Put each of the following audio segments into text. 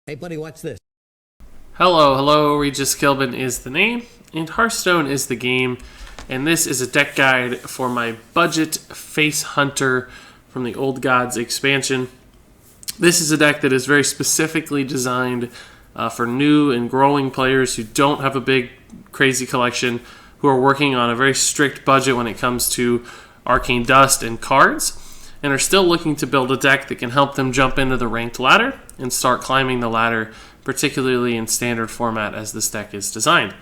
Hey, buddy, watch this. Hello, Regis Kilbin is the name, and Hearthstone is the game, and this is a deck guide for my budget Face Hunter from the Old Gods expansion. This is a deck that is very specifically designed for new and growing players who don't have a big, crazy collection, who are working on a very strict budget when it comes to arcane dust and cards, and are still looking to build a deck that can help them jump into the ranked ladder and start climbing the ladder, particularly in standard format as this deck is designed.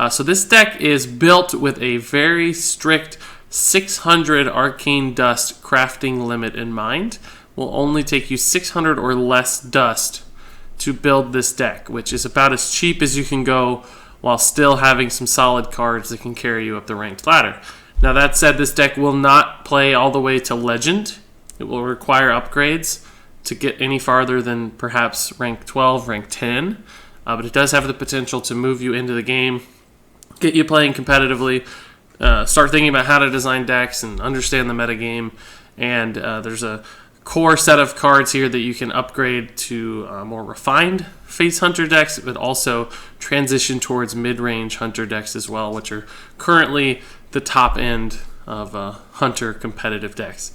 So this deck is built with a very strict 600 arcane dust crafting limit in mind. Will only take you 600 or less dust to build this deck, which is about as cheap as you can go while still having some solid cards that can carry you up the ranked ladder. Now that said, this deck will not play all the way to Legend. It will require upgrades to get any farther than perhaps rank 12, rank 10, but it does have the potential to move you into the game, get you playing competitively, start thinking about how to design decks and understand the metagame, and there's a core set of cards here that you can upgrade to more refined Face Hunter decks, but also transition towards mid-range Hunter decks as well, which are currently the top end of Hunter competitive decks.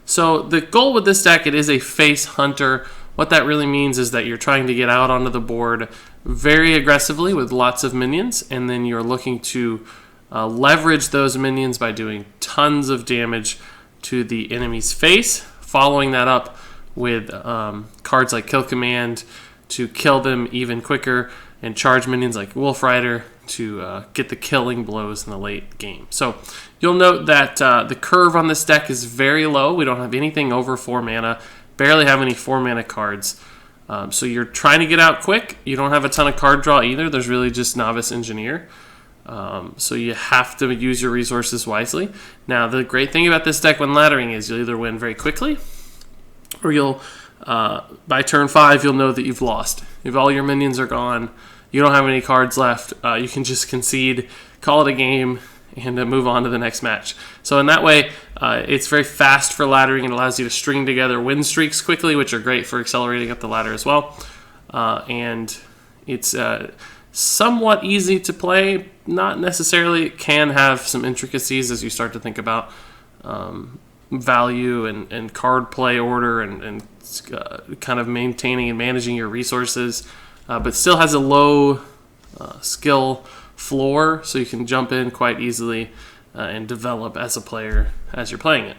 So the goal with this deck, it is a Face Hunter. What that really means is that you're trying to get out onto the board very aggressively with lots of minions, and then you're looking to leverage those minions by doing tons of damage to the enemy's face, following that up with cards like Kill Command to kill them even quicker, and charge minions like Wolf Rider to get the killing blows in the late game. So you'll note that the curve on this deck is very low. We don't have anything over 4 mana, barely have any 4 mana cards. So you're trying to get out quick. You don't have a ton of card draw either. There's really just Novice Engineer. So you have to use your resources wisely. Now, the great thing about this deck when laddering is you'll either win very quickly, or you'll, by turn 5, you'll know that you've lost. If all your minions are gone, you don't have any cards left, you can just concede, call it a game, and move on to the next match. So in that way, it's very fast for laddering and allows you to string together win streaks quickly, which are great for accelerating up the ladder as well. And it's somewhat easy to play. Not necessarily. It can have some intricacies as you start to think about value and card play order and kind of maintaining and managing your resources, but still has a low skill floor, so you can jump in quite easily and develop as a player as you're playing it.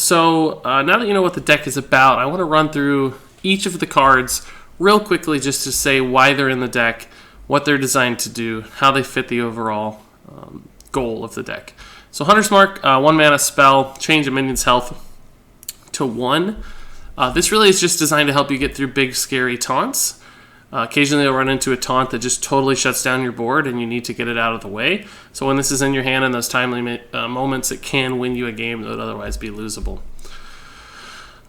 So now that you know what the deck is about, I want to run through each of the cards real quickly just to say why they're in the deck, what they're designed to do, how they fit the overall goal of the deck. So Hunter's Mark, 1 mana spell, change a minion's health to 1. This really is just designed to help you get through big, scary taunts. Occasionally you'll run into a taunt that just totally shuts down your board and you need to get it out of the way. So when this is in your hand in those timely moments, it can win you a game that would otherwise be losable.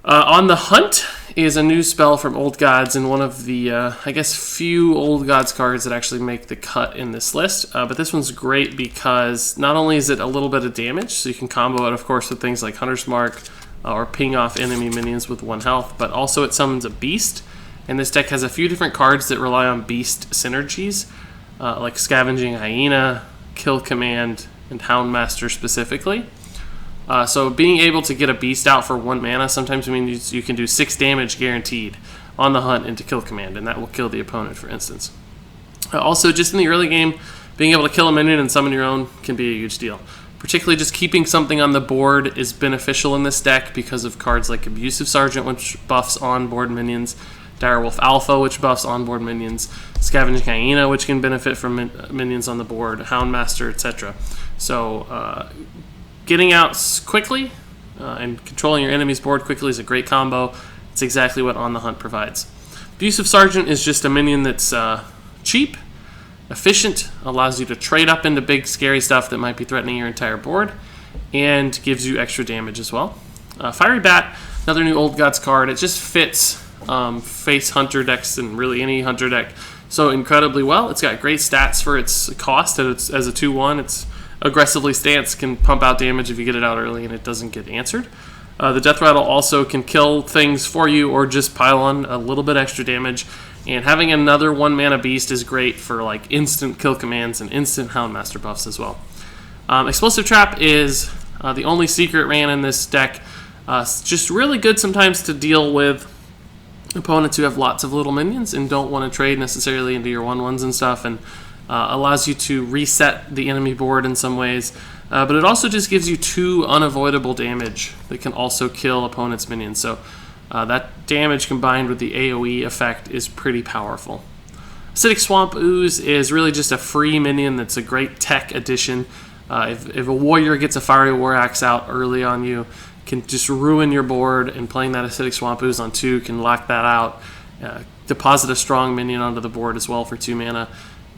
On the Hunt is a new spell from Old Gods and one of the, I guess, few Old Gods cards that actually make the cut in this list. But this one's great because not only is it a little bit of damage, so you can combo it, of course, with things like Hunter's Mark or ping off enemy minions with 1 health, but also it summons a beast. And this deck has a few different cards that rely on beast synergies, like Scavenging Hyena, Kill Command, and Houndmaster specifically. So being able to get a beast out for 1 mana sometimes means you can do 6 damage guaranteed on the Hunt into Kill Command, and that will kill the opponent, for instance. Also, just in the early game, being able to kill a minion and summon your own can be a huge deal. Particularly just keeping something on the board is beneficial in this deck because of cards like Abusive Sergeant, which buffs on-board minions, Direwolf Alpha, which buffs onboard minions, Scavenging Hyena, which can benefit from minions on the board, Houndmaster, etc. So getting out quickly and controlling your enemy's board quickly is a great combo. It's exactly what On the Hunt provides. Abusive Sergeant is just a minion that's cheap, efficient, allows you to trade up into big scary stuff that might be threatening your entire board, and gives you extra damage as well. Fiery Bat, another new Old Gods card. It just fits Face Hunter decks and really any Hunter deck so incredibly well. It's got great stats for its cost, and it's, as a 2/1, it's aggressively stance, can pump out damage if you get it out early and it doesn't get answered. The Death Rattle also can kill things for you or just pile on a little bit extra damage. And having another 1 mana beast is great for like instant kill commands and instant Houndmaster buffs as well. Explosive Trap is the only secret ran in this deck. It's just really good sometimes to deal with opponents who have lots of little minions and don't want to trade necessarily into your 1/1s and stuff, and allows you to reset the enemy board in some ways. But it also just gives you 2 unavoidable damage that can also kill opponents' minions. So that damage combined with the AoE effect is pretty powerful. Acidic Swamp Ooze is really just a free minion that's a great tech addition. If a warrior gets a Fiery War Axe out early on you, can just ruin your board, and playing that Acidic Swamp Ooze on 2 can lock that out. Deposit a strong minion onto the board as well for 2 mana,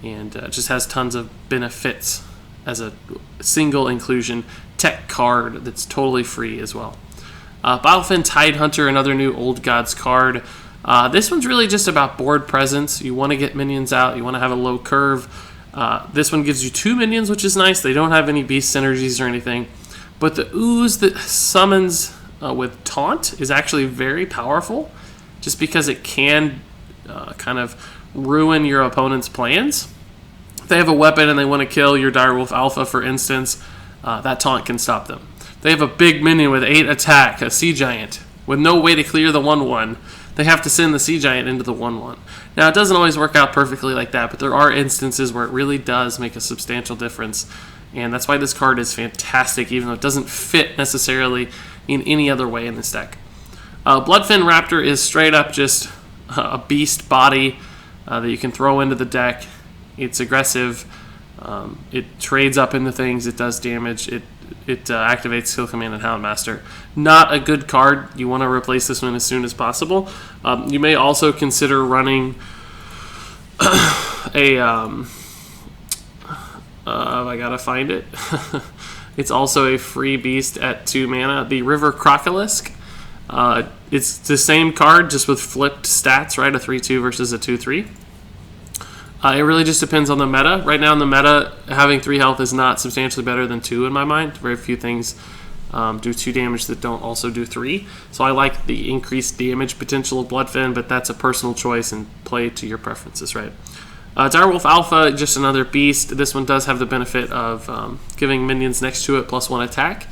and just has tons of benefits as a single inclusion tech card that's totally free as well. Bylefin Tidehunter, another new Old Gods card. This one's really just about board presence. You want to get minions out, you want to have a low curve. This one gives you 2 minions, which is nice. They don't have any beast synergies or anything. But the ooze that summons with Taunt is actually very powerful, just because it can kind of ruin your opponent's plans. If they have a weapon and they want to kill your Direwolf Alpha, for instance, that Taunt can stop them. If they have a big minion with 8 attack, a Sea Giant, with no way to clear the 1/1, they have to send the Sea Giant into the 1/1. Now, it doesn't always work out perfectly like that, but there are instances where it really does make a substantial difference. And that's why this card is fantastic, even though it doesn't fit necessarily in any other way in this deck. Bloodfin Raptor is straight up just a beast body that you can throw into the deck. It's aggressive. It trades up into things. It does damage. It activates Skill Command and Houndmaster. Not a good card. You want to replace this one as soon as possible. You may also consider running I gotta find it. It's also a free beast at 2 mana. The River Crocolisk. It's the same card, just with flipped stats, right? A 3/2 versus a 2/3. It really just depends on the meta. Right now in the meta, having 3 health is not substantially better than 2 in my mind. Very few things do 2 damage that don't also do 3. So I like the increased damage potential of Bloodfin, but that's a personal choice and play to your preferences, right? Direwolf Alpha, just another beast. This one does have the benefit of giving minions next to it +1 attack.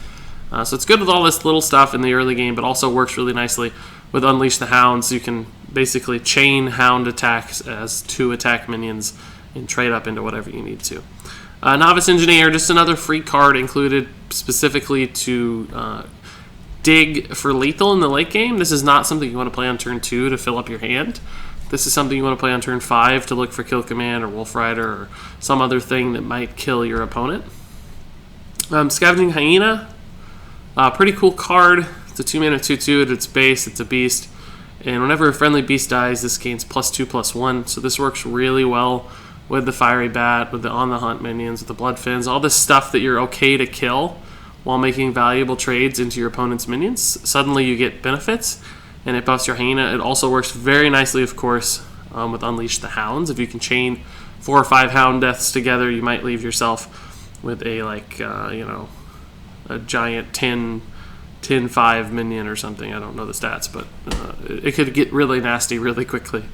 So it's good with all this little stuff in the early game, but also works really nicely with Unleash the Hounds. You can basically chain Hound attacks as 2 attack minions and trade up into whatever you need to. Novice Engineer, just another free card included specifically to dig for lethal in the late game. This is not something you want to play on turn 2 to fill up your hand. This is something you want to play on turn 5 to look for Kill Command or Wolf Rider or some other thing that might kill your opponent. Scavenging Hyena, pretty cool card. It's a 2 mana 2/2 at its base. It's a beast. And whenever a friendly beast dies, this gains +2/+1. So this works really well with the Fiery Bat, with the On the Hunt minions, with the Bloodfins, all this stuff that you're okay to kill while making valuable trades into your opponent's minions. Suddenly you get benefits, and it buffs your Hyena. It also works very nicely, of course, with Unleash the Hounds. If you can chain 4 or 5 Hound deaths together, you might leave yourself with a, a giant 10-5 minion or something. I don't know the stats, but it could get really nasty really quickly.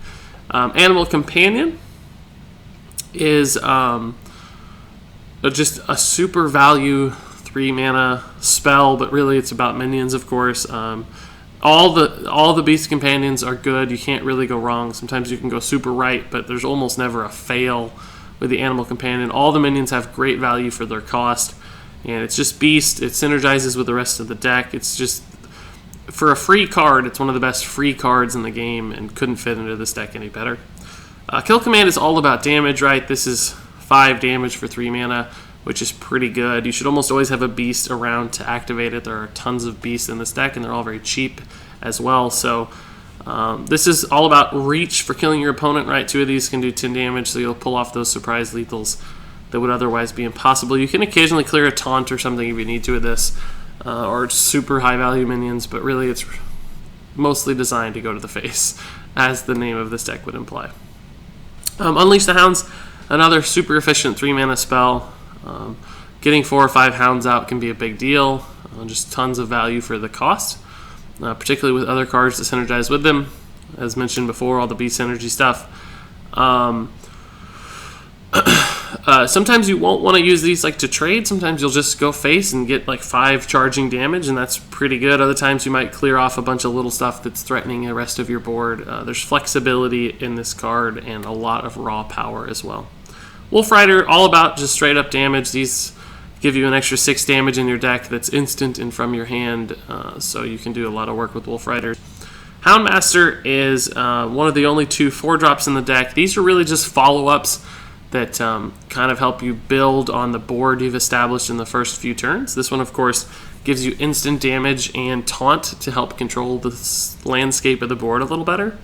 Animal Companion is just a super value 3 mana spell, but really it's about minions, of course. All the Beast Companions are good. You can't really go wrong. Sometimes you can go super right, but there's almost never a fail with the Animal Companion. All the minions have great value for their cost, and it's just beast. It synergizes with the rest of the deck. It's just, for a free card, it's one of the best free cards in the game and couldn't fit into this deck any better. Kill Command is all about damage, right? This is 5 damage for 3 mana, which is pretty good. You should almost always have a beast around to activate it. There are tons of beasts in this deck, and they're all very cheap as well. So this is all about reach for killing your opponent, right? 2 of these can do 10 damage, so you'll pull off those surprise lethals that would otherwise be impossible. You can occasionally clear a taunt or something if you need to with this, or super high value minions, but really it's mostly designed to go to the face, as the name of this deck would imply. Unleash the Hounds, another super efficient 3 mana spell. Getting 4 or 5 hounds out can be a big deal. Just tons of value for the cost, particularly with other cards that synergize with them. As mentioned before, all the beast synergy stuff. Sometimes you won't want to use these like to trade. Sometimes you'll just go face and get like 5 charging damage, and that's pretty good. Other times you might clear off a bunch of little stuff that's threatening the rest of your board. There's flexibility in this card and a lot of raw power as well. Wolf Rider, all about just straight up damage. These give you an extra 6 damage in your deck that's instant and from your hand, so you can do a lot of work with Wolf Rider. Houndmaster is one of the only 2 4-drops in the deck. These are really just follow-ups that kind of help you build on the board you've established in the first few turns. This one, of course, gives you instant damage and taunt to help control the landscape of the board a little better.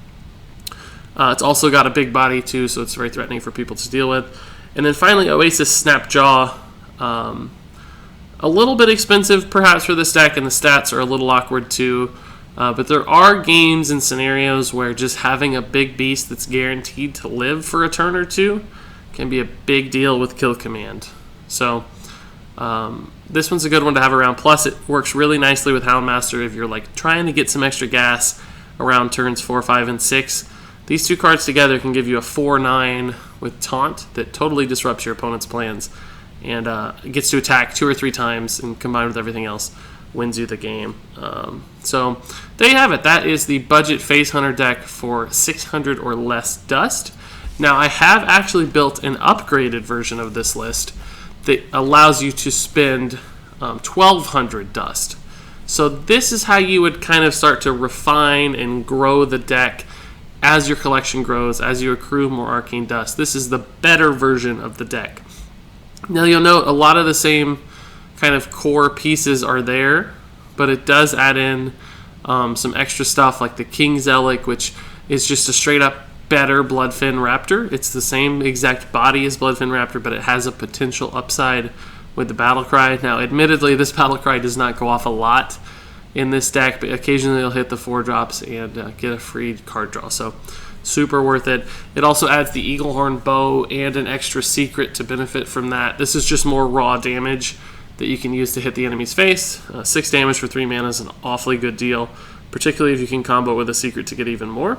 It's also got a big body, too, so it's very threatening for people to deal with. And then finally, Oasis Snapjaw. A little bit expensive, perhaps, for this deck, and the stats are a little awkward, too. But there are games and scenarios where just having a big beast that's guaranteed to live for a turn or 2 can be a big deal with kill command. So this one's a good one to have around. Plus, it works really nicely with Houndmaster if you're like trying to get some extra gas around turns 4, 5, and 6. These 2 cards together can give you a 4/9 with taunt that totally disrupts your opponent's plans, and it gets to attack 2 or 3 times, and combined with everything else, wins you the game. So there you have it. That is the budget Face Hunter deck for 600 or less dust. Now, I have actually built an upgraded version of this list that allows you to spend 1,200 dust. So this is how you would kind of start to refine and grow the deck as your collection grows, as you accrue more arcane dust. This is the better version of the deck. Now, you'll note a lot of the same kind of core pieces are there, but it does add in some extra stuff like the King Zealot, which is just a straight up better Bloodfin Raptor. It's the same exact body as Bloodfin Raptor, but it has a potential upside with the Battlecry. Now, admittedly, this Battlecry does not go off a lot in this deck, but occasionally you'll hit the 4-drops and get a free card draw. So, super worth it. It also adds the Eaglehorn Bow and an extra secret to benefit from that. This is just more raw damage that you can use to hit the enemy's face. 6 damage for 3 mana is an awfully good deal, particularly if you can combo with a secret to get even more.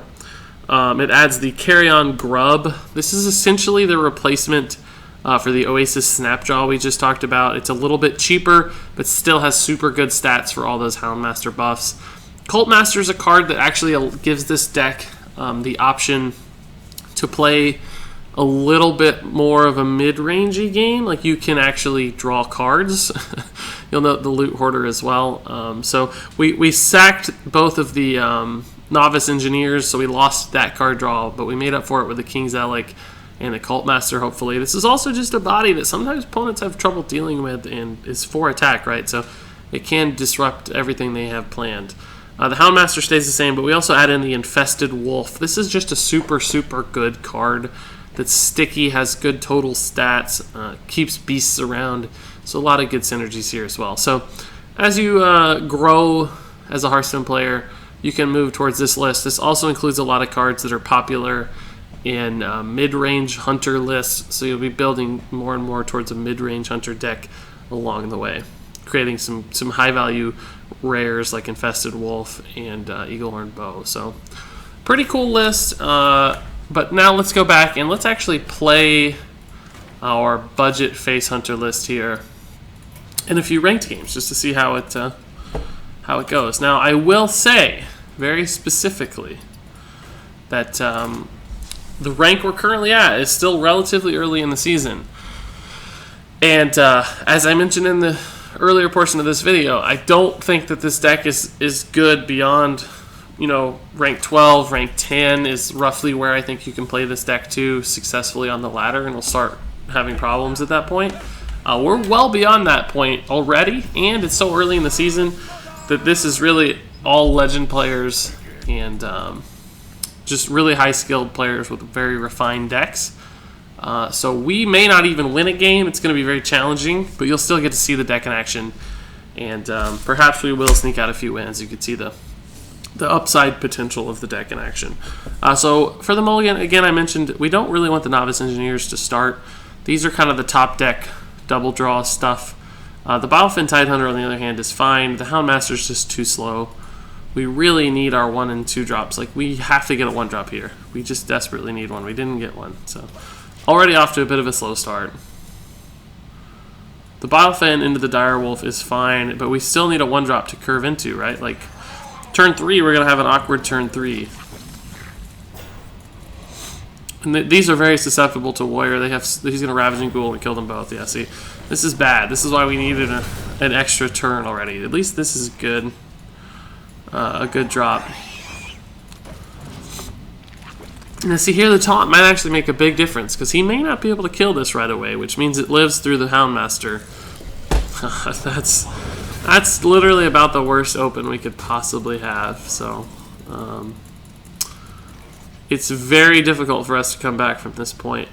It adds the Carrion Grub. This is essentially the replacement for the Oasis Snapjaw we just talked about. It's a little bit cheaper, but still has super good stats for all those Houndmaster buffs. Cultmaster is a card that actually gives this deck the option to play a little bit more of a mid-rangey game. Like, you can actually draw cards. You'll note the Loot Hoarder as well. So we sacked both of the Novice Engineers, so we lost that card draw, but we made up for it with the King Zealot and the Cultmaster, hopefully. This is also just a body that sometimes opponents have trouble dealing with and is 4 attack, right? So it can disrupt everything they have planned. The Houndmaster stays the same, but we also add in the Infested Wolf. This is just a super, super good card that's sticky, has good total stats, keeps beasts around, so a lot of good synergies here as well. So as you grow as a Hearthstone player, you can move towards this list. This also includes a lot of cards that are popular in mid-range hunter lists, so you'll be building more and more towards a mid-range hunter deck along the way, creating some high-value rares like Infested Wolf and Eaglehorn Bow. So pretty cool list, but now let's go back and let's actually play our budget Face Hunter list here in a few ranked games just to see how it goes. Now, I will say very specifically that the rank we're currently at is still relatively early in the season. And as I mentioned in the earlier portion of this video, I don't think that this deck is good beyond, rank 12, rank 10 is roughly where I think you can play this deck to successfully on the ladder, and we'll start having problems at that point. We're well beyond that point already, and it's so early in the season that this is really all legend players and just really high-skilled players with very refined decks. So we may not even win a game. It's going to be very challenging, but you'll still get to see the deck in action, and perhaps we will sneak out a few wins. You could see the upside potential of the deck in action. So for the mulligan, again, I mentioned we don't really want the Novice Engineers to start. These are kind of the top deck double draw stuff. The Bilefin Tidehunter, on the other hand, is fine. The Houndmaster's just too slow. We really need our 1 and 2 drops. Like, we have to get a 1 drop here. We just desperately need one. We didn't get one, so already off to a bit of a slow start. The Bilefin into the Direwolf is fine, but we still need a 1 drop to curve into, right? Like, turn 3, we're gonna have an awkward turn 3. And these are very susceptible to Warrior. He's gonna Ravaging Ghoul and kill them both. Yeah, see, this is bad. This is why we needed an extra turn already. At least this is good. A good drop. And see here, the taunt might actually make a big difference, because he may not be able to kill this right away, which means it lives through the Houndmaster. That's literally about the worst open we could possibly have. So it's very difficult for us to come back from this point.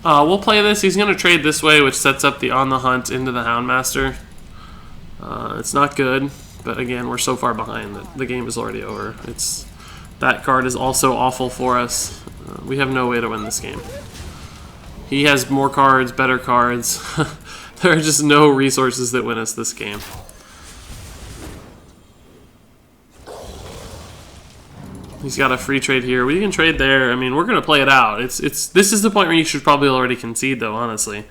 We'll play this. He's going to trade this way, which sets up the On the Hunt into the Houndmaster. It's not good, but again, we're so far behind that the game is already over. That card is also awful for us. We have no way to win this game. He has more cards, better cards. There are just no resources that win us this game. He's got a free trade here. We can trade there. I mean, we're going to play it out. This is the point where you should probably already concede, though, honestly.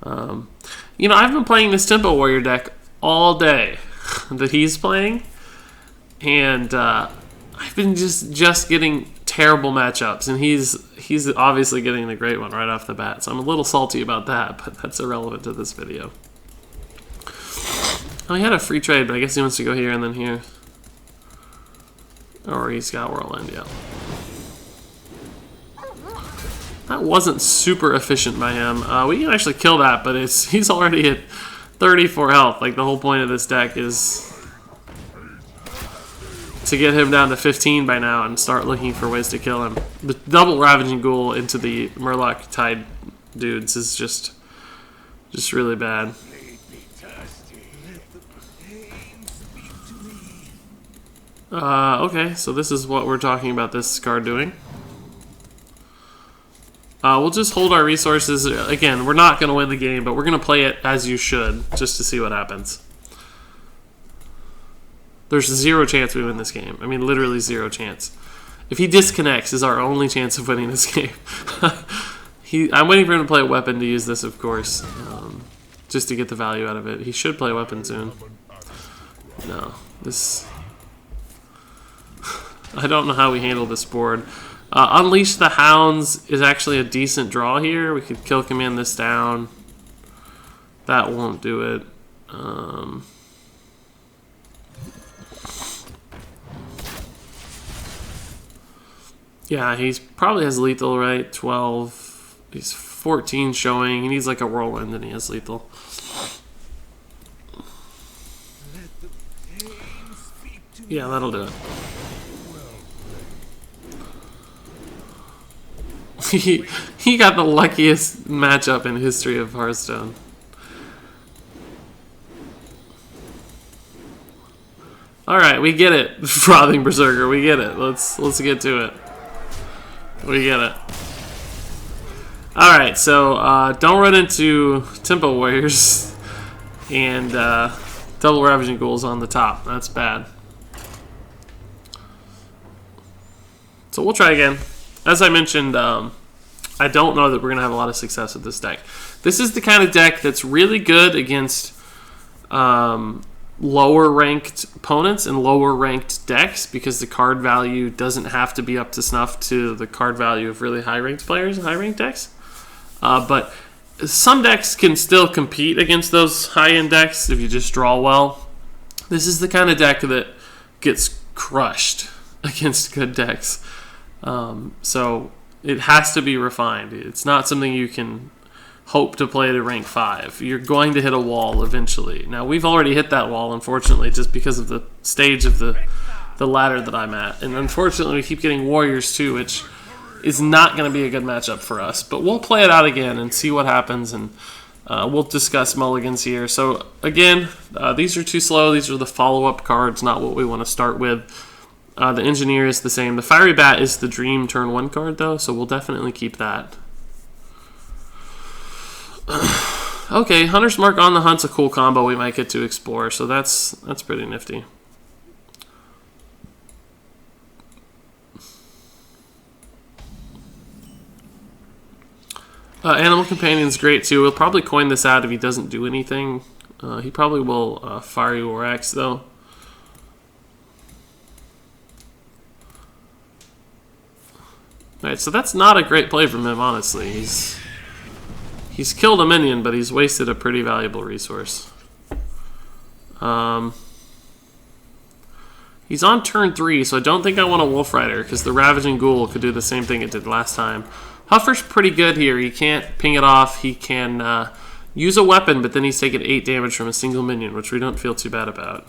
You know, I've been playing this Tempo Warrior deck all day that he's playing, and I've been just getting terrible matchups, and he's obviously getting the great one right off the bat. So I'm a little salty about that, but that's irrelevant to this video. Oh, he had a free trade, but I guess he wants to go here and then here. Or he's got Whirlwind, yeah. That wasn't super efficient by him. We can actually kill that, but he's already at 34 health. Like, the whole point of this deck is to get him down to 15 by now and start looking for ways to kill him. The double Ravaging Ghoul into the Murloc Tide dudes is just really bad. Okay, so this is what we're talking about this card doing. We'll just hold our resources. Again, we're not going to win the game, but we're going to play it as you should, just to see what happens. There's 0 chance we win this game. I mean, literally 0 chance. If he disconnects, is our only chance of winning this game. I'm waiting for him to play a weapon to use this, of course, just to get the value out of it. He should play a weapon soon. No, this... I don't know how we handle this board. Unleash the Hounds is actually a decent draw here. We could kill command this down. That won't do it. Yeah, he probably has lethal, right? 12. He's 14 showing. He needs like a Whirlwind and he has lethal. Yeah, that'll do it. He got the luckiest matchup in history of Hearthstone. Alright, we get it, Frothing Berserker, we get it. Let's get to it. We get it. Alright, so don't run into Tempo Warriors and double Ravaging Ghouls on the top. That's bad. So we'll try again. As I mentioned, I don't know that we're going to have a lot of success with this deck. This is the kind of deck that's really good against lower-ranked opponents and lower-ranked decks because the card value doesn't have to be up to snuff to the card value of really high-ranked players and high-ranked decks. But some decks can still compete against those high-end decks if you just draw well. This is the kind of deck that gets crushed against good decks. So it has to be refined. It's not something you can hope to play to rank 5. You're going to hit a wall eventually. Now, we've already hit that wall, unfortunately, just because of the stage of the ladder that I'm at. And unfortunately, we keep getting Warriors, too, which is not going to be a good matchup for us. But we'll play it out again and see what happens, and we'll discuss mulligans here. So, again, these are too slow. These are the follow-up cards, not what we want to start with. The Engineer is the same. The Fiery Bat is the Dream turn 1 card, though, so we'll definitely keep that. Okay, Hunter's Mark on the Hunt's a cool combo we might get to explore, so that's pretty nifty. Animal Companion's great too. We'll probably coin this out if he doesn't do anything. He probably will Fiery Orax though. Alright, so that's not a great play from him, honestly. He's killed a minion, but he's wasted a pretty valuable resource. He's on turn 3, so I don't think I want a Wolf Rider, because the Ravaging Ghoul could do the same thing it did last time. Huffer's pretty good here. He can't ping it off. He can use a weapon, but then he's taking 8 damage from a single minion, which we don't feel too bad about.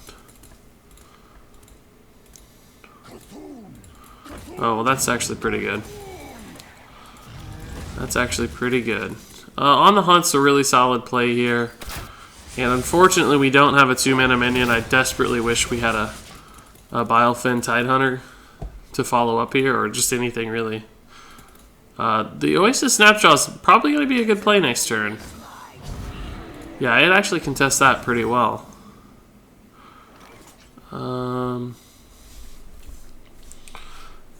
Oh, well, that's actually pretty good. That's actually pretty good. On the Hunt's a really solid play here. And unfortunately, we don't have a 2-mana minion. I desperately wish we had a Bilefin Tidehunter to follow up here, or just anything really. The Oasis Snapshot is probably going to be a good play next turn. Yeah, it actually contests that pretty well. No,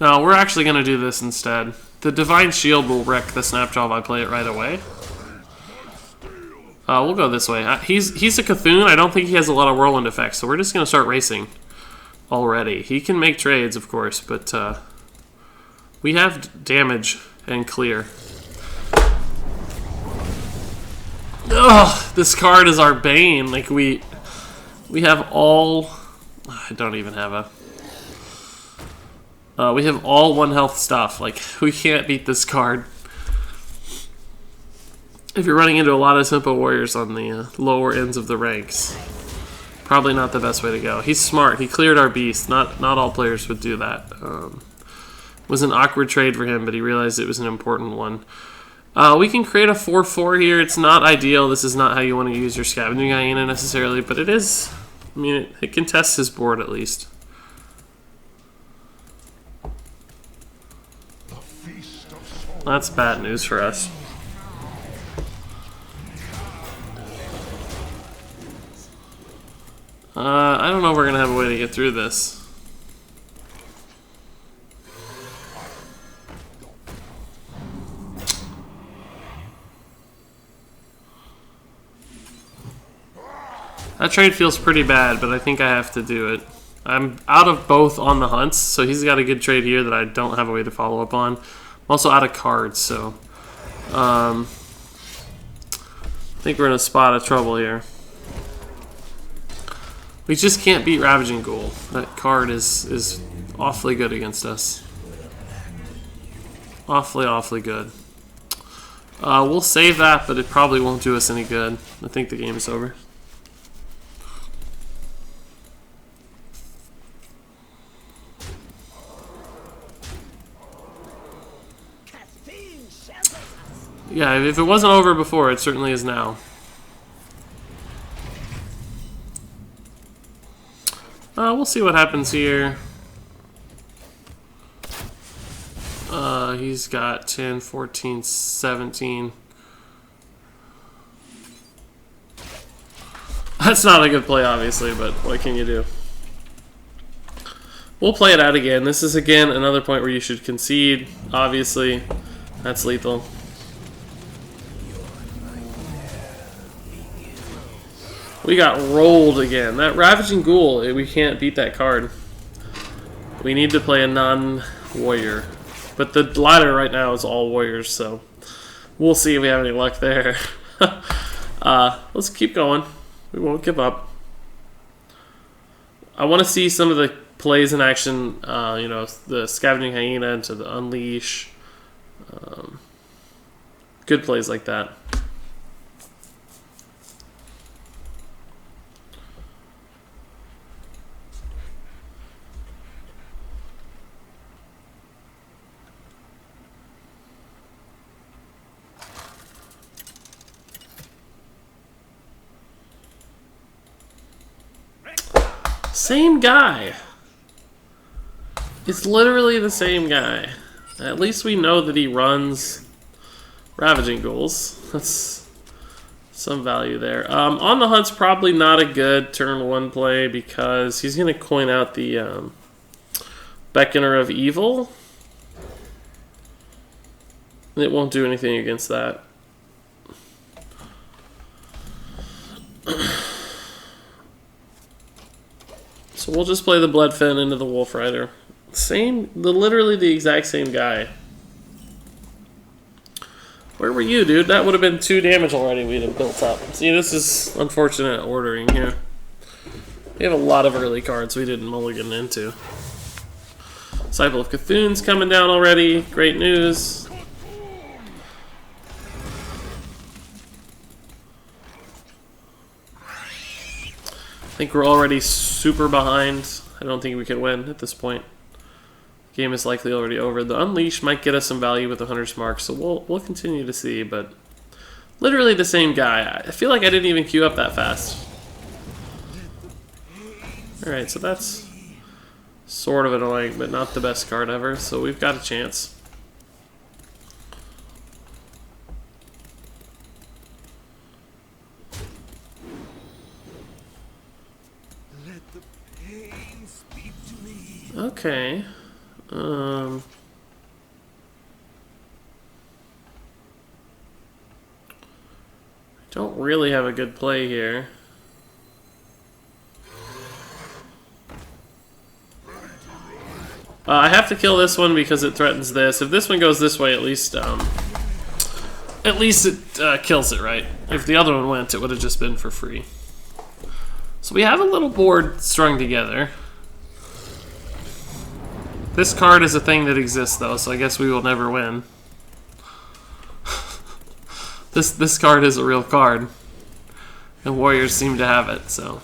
we're actually going to do this instead. The Divine Shield will wreck the Snapjaw if I play it right away. We'll go this way. He's a Cthulhu. I don't think he has a lot of Whirlwind effects, so we're just going to start racing already. He can make trades, of course, but we have damage and clear. Ugh, this card is our bane. Like, we have all... I don't even have a... we have all 1 health stuff. Like, we can't beat this card. If you're running into a lot of Tempo Warriors on the lower ends of the ranks, probably not the best way to go. He's smart. He cleared our beast. Not all players would do that. Was an awkward trade for him, but he realized it was an important one. We can create a 4/4 here. It's not ideal. This is not how you want to use your Scavenging Hyena necessarily, but it is. I mean, it contests his board at least. That's bad news for us. I don't know if we're going to have a way to get through this. That trade feels pretty bad, but I think I have to do it. I'm out of both on the Hunts, so he's got a good trade here that I don't have a way to follow up on. I'm also out of cards, so... I think we're in a spot of trouble here. We just can't beat Ravaging Ghoul. That card is awfully good against us. Awfully good. We'll save that, but it probably won't do us any good. I think the game is over. Yeah, if it wasn't over before, it certainly is now. We'll see what happens here. He's got 10, 14, 17. That's not a good play, obviously, but what can you do? We'll play it out again. This is, again, another point where you should concede, obviously. That's lethal. We got rolled again. That Ravaging Ghoul, we can't beat that card. We need to play a non-warrior. But the ladder right now is all warriors, so we'll see if we have any luck there. Let's keep going. We won't give up. I want to see some of the plays in action, you know, the Scavenging Hyena into the Unleash. Good plays like that. Same guy. It's literally the same guy. At least we know that he runs Ravaging Ghouls. Some value there. On the Hunt's probably not a good turn 1 play because he's going to coin out the Beckoner of Evil. It won't do anything against that. So we'll just play the Bloodfen into the Wolf Rider. Literally the exact same guy. Where were you, dude? That would have been 2 damage already we'd have built up. See, this is unfortunate ordering here. We have a lot of early cards we didn't mulligan into. Disciple of Cthulhu's coming down already. Great news. I think we're already super behind. I don't think we can win at this point. Game is likely already over. The Unleash might get us some value with the Hunter's Mark, so we'll continue to see, but literally the same guy. I feel like I didn't even queue up that fast. Alright, so that's sort of annoying, but not the best card ever, so we've got a chance. Okay. Don't really have a good play here. I have to kill this one because it threatens this. If this one goes this way, at least it kills it, right? If the other one went, it would have just been for free. So we have a little board strung together. This card is a thing that exists, though, so I guess we will never win. This card is a real card, and warriors seem to have it. So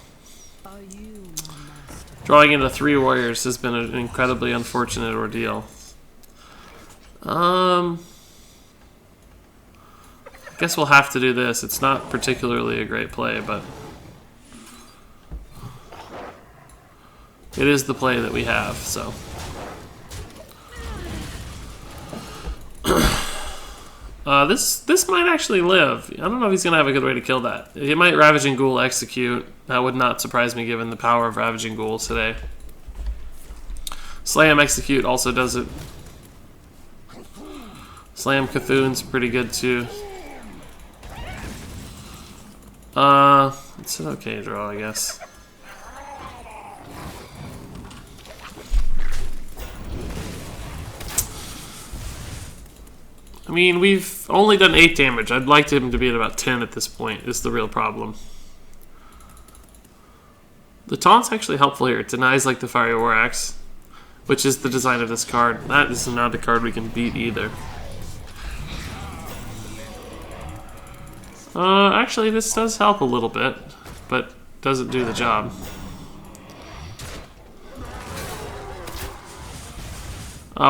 drawing into 3 warriors has been an incredibly unfortunate ordeal. I guess we'll have to do this. It's not particularly a great play, but it is the play that we have. So. This might actually live. I don't know if he's going to have a good way to kill that. He might Ravaging Ghoul execute. That would not surprise me given the power of Ravaging Ghouls today. Slam execute also does it. Slam Cthulhu's pretty good too. It's an okay draw, I guess. I mean, we've only done 8 damage. I'd like him to be at about 10 at this point, is the real problem. The taunt's actually helpful here. It denies like the Fiery War Axe, which is the design of this card. That is not a card we can beat either. Actually, this does help a little bit, but doesn't do the job.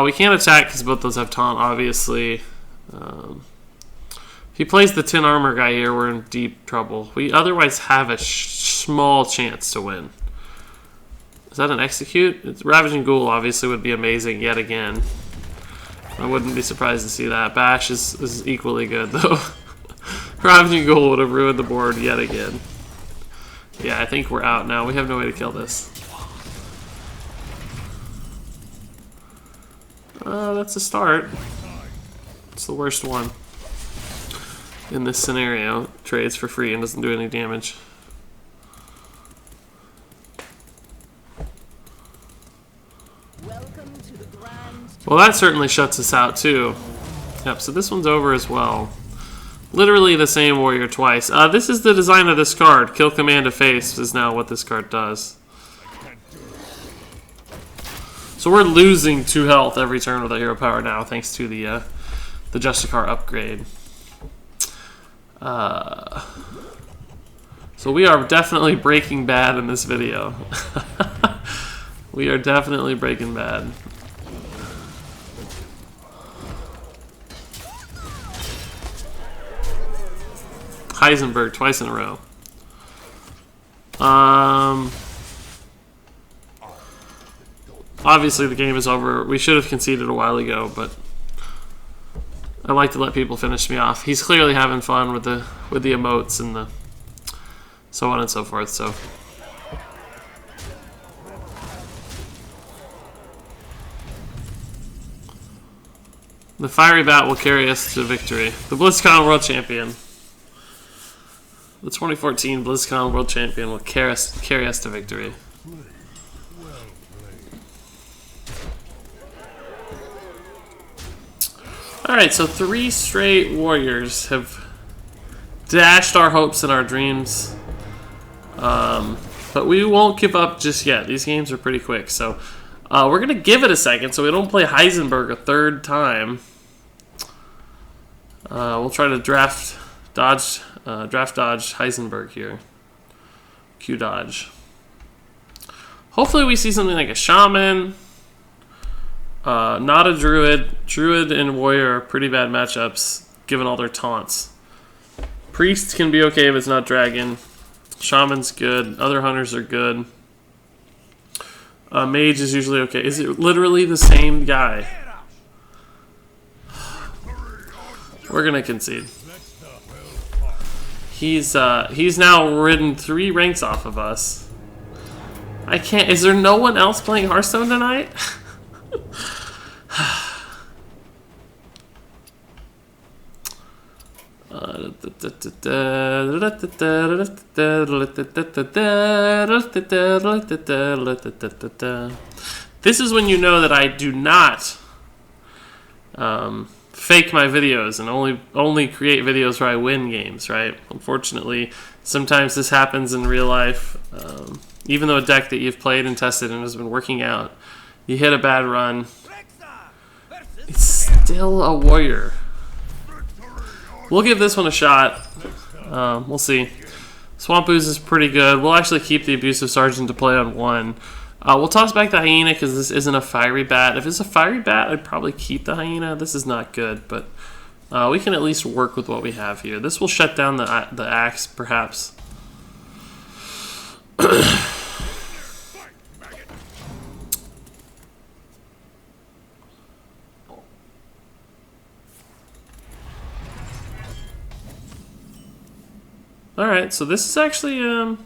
We can't attack because both those have taunt, obviously. If he plays the 10 armor guy here, we're in deep trouble. We otherwise have a small chance to win. Is that an execute? Ravaging Ghoul obviously would be amazing yet again. I wouldn't be surprised to see that. Bash is equally good, though. Ravaging Ghoul would have ruined the board yet again. Yeah, I think we're out now. We have no way to kill this. That's a start. It's the worst one in this scenario. Trades for free and doesn't do any damage. Well, that certainly shuts us out too. Yep, so this one's over as well. Literally the same warrior twice. This is the design of this card. Kill command to face is now what this card does. So we're losing 2 health every turn with our hero power now, thanks to the Justicar upgrade. So we are definitely breaking bad in this video. We are definitely breaking bad. Heisenberg twice in a row. Obviously the game is over. We should have conceded a while ago, but I like to let people finish me off. He's clearly having fun with the emotes and the so on and so forth. So the fiery bat will carry us to victory. The BlizzCon World Champion, the 2014 BlizzCon World Champion, will carry us to victory. Alright, so 3 straight warriors have dashed our hopes and our dreams. But we won't give up just yet. These games are pretty quick. So we're going to give it a second so we don't play Heisenberg a 3rd time. We'll try to draft dodge Heisenberg here. Q dodge. Hopefully we see something like a shaman. Not a druid. Druid and warrior are pretty bad matchups, given all their taunts. Priest can be okay if it's not dragon. Shaman's good. Other hunters are good. Mage is usually okay. Is it literally the same guy? We're gonna concede. He's now ridden 3 ranks off of us. I can't. Is there no one else playing Hearthstone tonight? This is when you know that I do not fake my videos and only create videos where I win games, right? Unfortunately, sometimes this happens in real life. Even though a deck that you've played and tested and has been working out, you hit a bad run. It's still a warrior. We'll give this one a shot. We'll see. Swamp Ooze is pretty good. We'll actually keep the Abusive Sergeant to play on 1. We'll toss back the Hyena because this isn't a fiery bat. If it's a fiery bat, I'd probably keep the Hyena. This is not good, but we can at least work with what we have here. This will shut down the axe, perhaps. Alright, so this is actually, I'm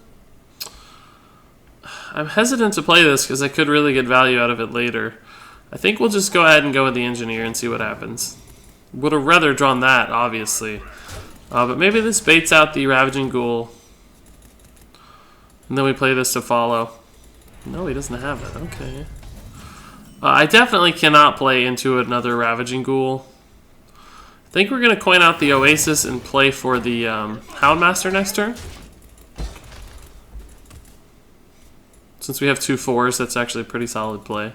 hesitant to play this because I could really get value out of it later. I think we'll just go ahead and go with the Engineer and see what happens. Would have rather drawn that, obviously. But maybe this baits out the Ravaging Ghoul. And then we play this to follow. No, he doesn't have it. Okay. I definitely cannot play into another Ravaging Ghoul. I think we're going to coin out the Oasis and play for the Houndmaster next turn. Since we have 2 4s, that's actually a pretty solid play.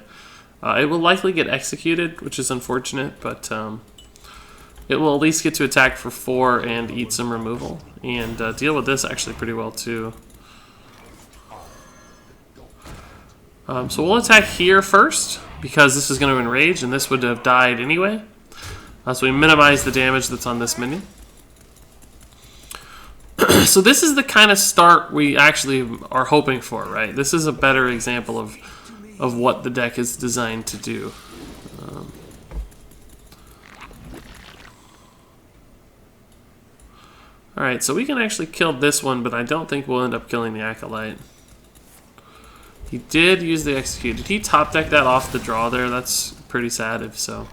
It will likely get executed, which is unfortunate, but it will at least get to attack for 4 and eat some removal. And deal with this actually pretty well, too. So we'll attack here first, because this is going to enrage, and this would have died anyway. So we minimize the damage that's on this minion. So this is the kind of start we actually are hoping for, right? This is a better example of what the deck is designed to do. Alright, so we can actually kill this one, but I don't think we'll end up killing the Acolyte. He did use the Execute. Did he top deck that off the draw there? That's pretty sad if so.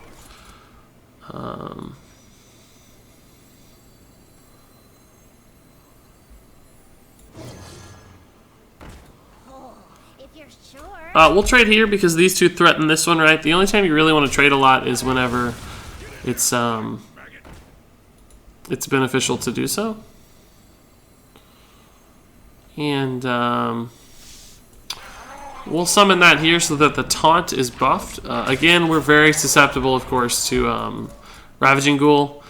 We'll trade here because these 2 threaten this one, right? The only time you really want to trade a lot is whenever it's beneficial to do so. And we'll summon that here so that the taunt is buffed. Again, we're very susceptible, of course, to Ravaging Ghoul.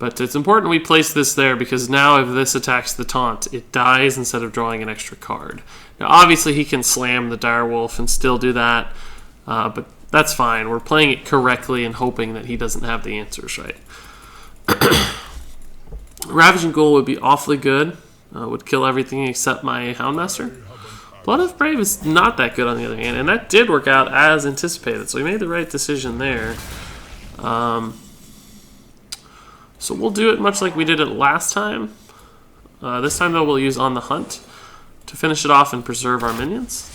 But it's important we place this there because now if this attacks the taunt, it dies instead of drawing an extra card. Now, obviously, he can slam the Direwolf and still do that. But that's fine. We're playing it correctly and hoping that he doesn't have the answers right. Ravaging Ghoul would be awfully good. Would kill everything except my Houndmaster. Blood of Brave is not that good on the other hand, and that did work out as anticipated, so we made the right decision there. So we'll do it much like we did it last time. This time, though, we'll use On the Hunt to finish it off and preserve our minions.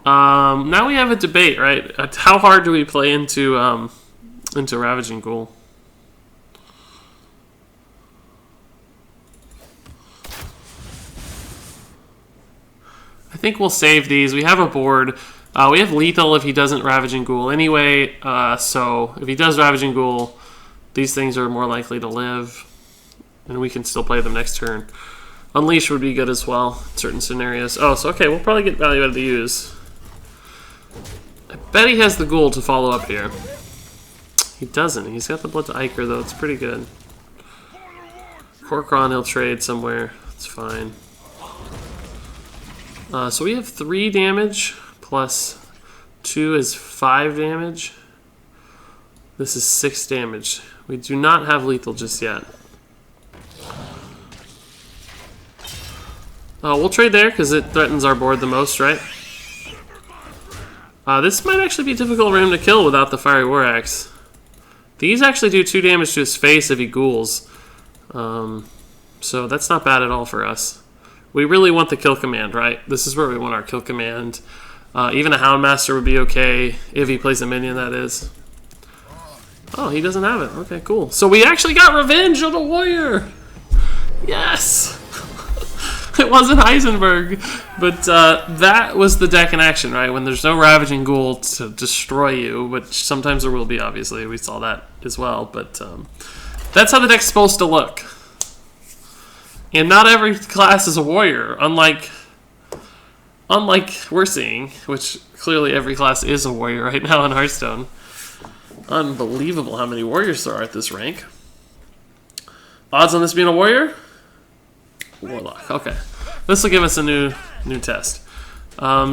Now we have a debate, right? How hard do we play into Ravaging Ghoul? I think we'll save these. We have a board. We have lethal if he doesn't Ravaging Ghoul anyway. So if he does Ravaging Ghoul, these things are more likely to live, and we can still play them next turn. Unleash would be good as well in certain scenarios. Oh, so okay, we'll probably get value out of the use. I bet he has the Ghoul to follow up here. He doesn't. He's got the Blood to Ichor, though. It's pretty good. Korkron he'll trade somewhere. It's fine. So we have 3 damage, plus 2 is 5 damage. This is 6 damage. We do not have lethal just yet. We'll trade there because it threatens our board the most, right? This might actually be difficult for him to kill without the Fiery War Axe. These actually do 2 damage to his face if he ghouls. So that's not bad at all for us. We really want the kill command, right? This is where we want our kill command. Even a Houndmaster would be okay if he plays a minion, that is. Oh, he doesn't have it. Okay, cool. So we actually got revenge on a warrior! Yes! It wasn't Heisenberg, but that was the deck in action, right? When there's no Ravaging Ghoul to destroy you, which sometimes there will be, obviously. We saw that as well, but that's how the deck's supposed to look. And not every class is a warrior, unlike we're seeing, which clearly every class is a warrior right now in Hearthstone. Unbelievable how many warriors there are at this rank. Odds on this being a warrior? Warlock. Okay. This will give us a new test.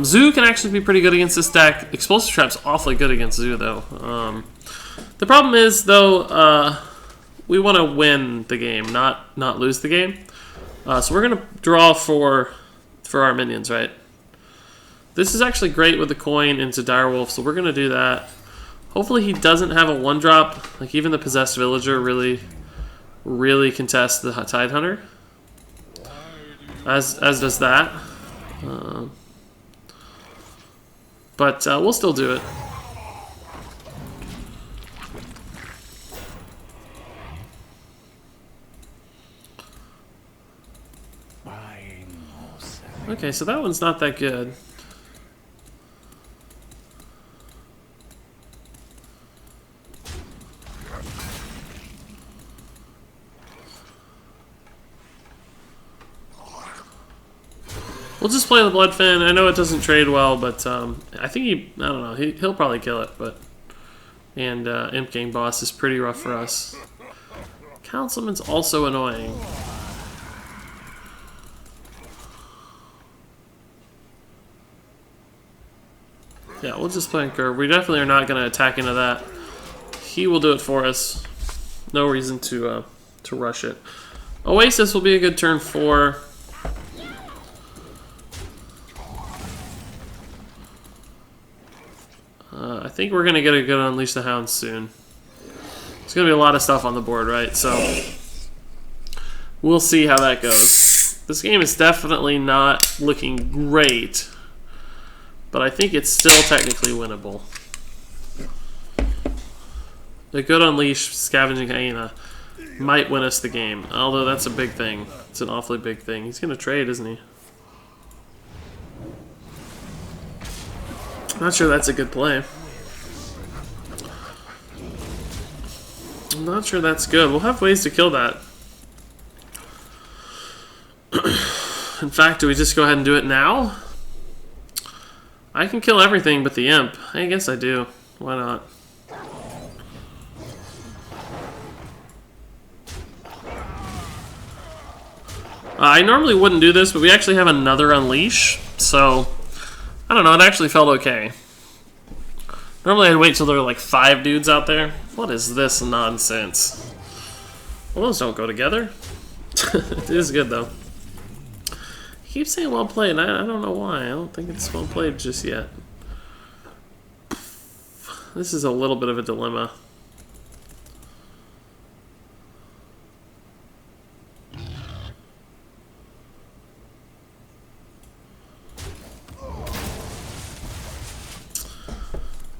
Zoo can actually be pretty good against this deck. Explosive Trap's awfully good against Zoo, though. The problem is, though, we want to win the game, not lose the game. So we're going to draw for our minions, right? This is actually great with the coin into Direwolf, so we're going to do that. Hopefully he doesn't have a 1-drop. Like, even the Possessed Villager really contests the Tidehunter. As does that. But we'll still do it. Okay, so that one's not that good. We'll just play the Bloodfin. I know it doesn't trade well, but I think I don't know, he'll probably kill it, but... And Imp Gang Boss is pretty rough for us. Councilman's also annoying. Yeah, we'll just play in curve. We definitely are not going to attack into that. He will do it for us. No reason to rush it. Oasis will be a good turn 4. I think we're going to get a good Unleash the Hound soon. There's going to be a lot of stuff on the board, right? So we'll see how that goes. This game is definitely not looking great, but I think it's still technically winnable. A good Unleash Scavenging Hyena might win us the game, although that's a big thing. It's an awfully big thing. He's going to trade, isn't he? I'm not sure that's a good play. I'm not sure that's good. We'll have ways to kill that. In fact, do we just go ahead and do it now? I can kill everything but the Imp. I guess I do. Why not? I normally wouldn't do this, but we actually have another Unleash, so... I don't know, it actually felt okay. Normally I'd wait till there were like 5 dudes out there. What is this nonsense? Well, those don't go together. It is good, though. He keeps saying well played, and I don't know why. I don't think it's well played just yet. This is a little bit of a dilemma.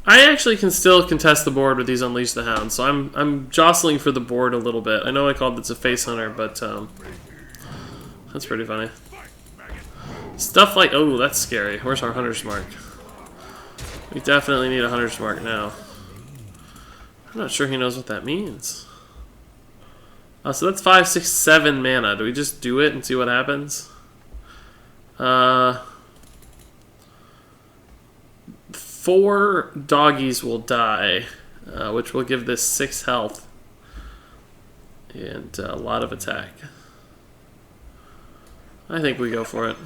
I actually can still contest the board with these Unleash the Hound, so I'm jostling for the board a little bit. I know I called this a face hunter, but that's pretty funny. Stuff like, oh, that's scary. Where's our Hunter's Mark? We definitely need a Hunter's Mark now. I'm not sure he knows what that means. So that's 5, 6, 7 mana. Do we just do it and see what happens? 4 doggies will die, which will give this 6 health and a lot of attack. I think we go for it.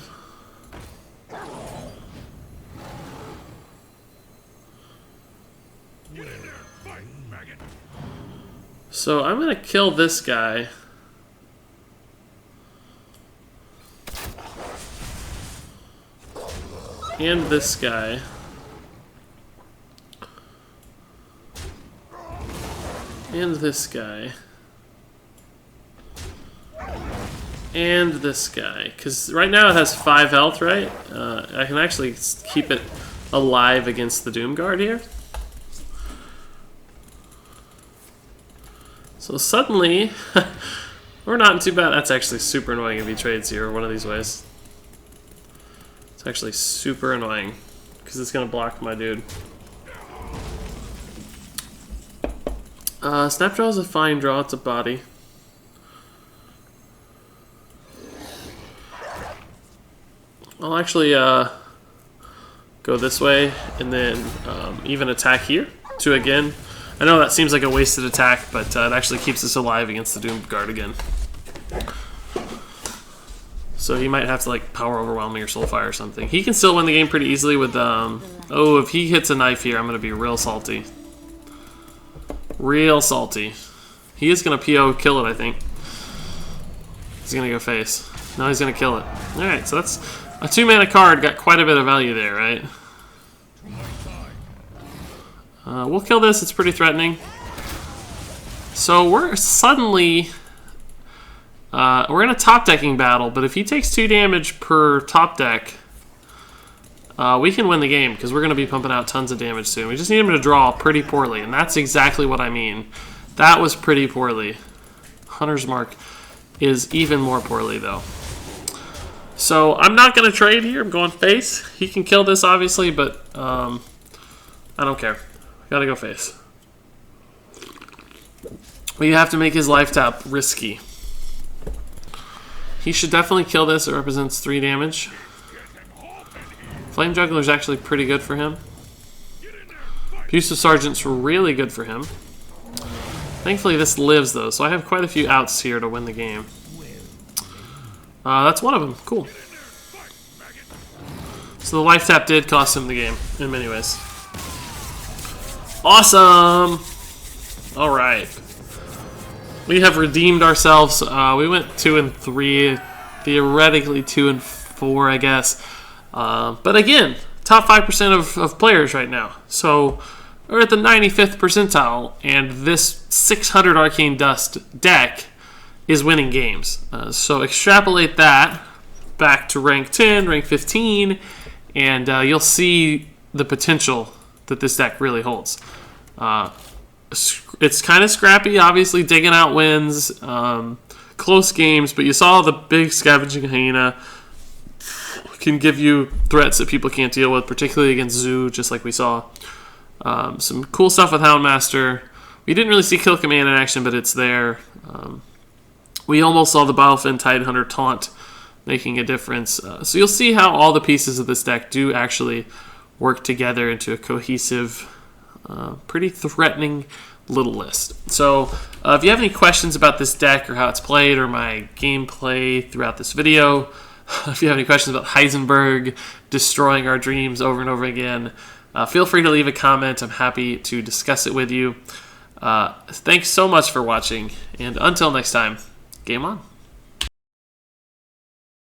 So I'm going to kill this guy. And this guy. And this guy. And this guy. Because right now it has 5 health, right? I can actually keep it alive against the Doom Guard here. So suddenly, we're not too bad. That's actually super annoying if he trades here one of these ways. It's actually super annoying because it's going to block my dude. Snapdraw is a fine draw. It's a body. I'll actually go this way and then even attack here to again. I know that seems like a wasted attack, but it actually keeps us alive against the Doom Guard again. So he might have to like Power Overwhelming or Soulfire or something. He can still win the game pretty easily with oh, if he hits a knife here, I'm gonna be real salty. Real salty. He is gonna PO kill it, I think. He's gonna go face. No, he's gonna kill it. Alright, so that's a 2-mana card, got quite a bit of value there, right? We'll kill this, it's pretty threatening. So we're suddenly... we're in a top decking battle, but if he takes 2 damage per top deck, we can win the game, because we're going to be pumping out tons of damage soon. We just need him to draw pretty poorly, and that's exactly what I mean. That was pretty poorly. Hunter's Mark is even more poorly, though. So I'm not going to trade here. I'm going face. He can kill this, obviously, but I don't care. Gotta go face. We have to make his life tap risky. He should definitely kill this. It represents 3 damage. Flame Juggler is actually pretty good for him. Abusive Sergeant's really good for him. Thankfully this lives though, so I have quite a few outs here to win the game. That's one of them. Cool. So the life tap did cost him the game in many ways. Awesome! Alright. We have redeemed ourselves. We went 2 and 3, theoretically 2 and 4, I guess. But again, top 5% of players right now. So we're at the 95th percentile, and this 600 Arcane Dust deck is winning games. So extrapolate that back to rank 10, rank 15, and you'll see the potential that this deck really holds. It's kind of scrappy, obviously, digging out wins, close games, but you saw the big Scavenging Hyena can give you threats that people can't deal with, particularly against Zoo, just like we saw. Some cool stuff with Houndmaster. We didn't really see Kill Command in action, but it's there. We almost saw the Bilefin Tidehunter taunt making a difference. So you'll see how all the pieces of this deck do actually work together into a cohesive, pretty threatening little list. So if you have any questions about this deck or how it's played or my gameplay throughout this video, if you have any questions about Heisenberg destroying our dreams over and over again, feel free to leave a comment. I'm happy to discuss it with you. Thanks so much for watching, and until next time, game on.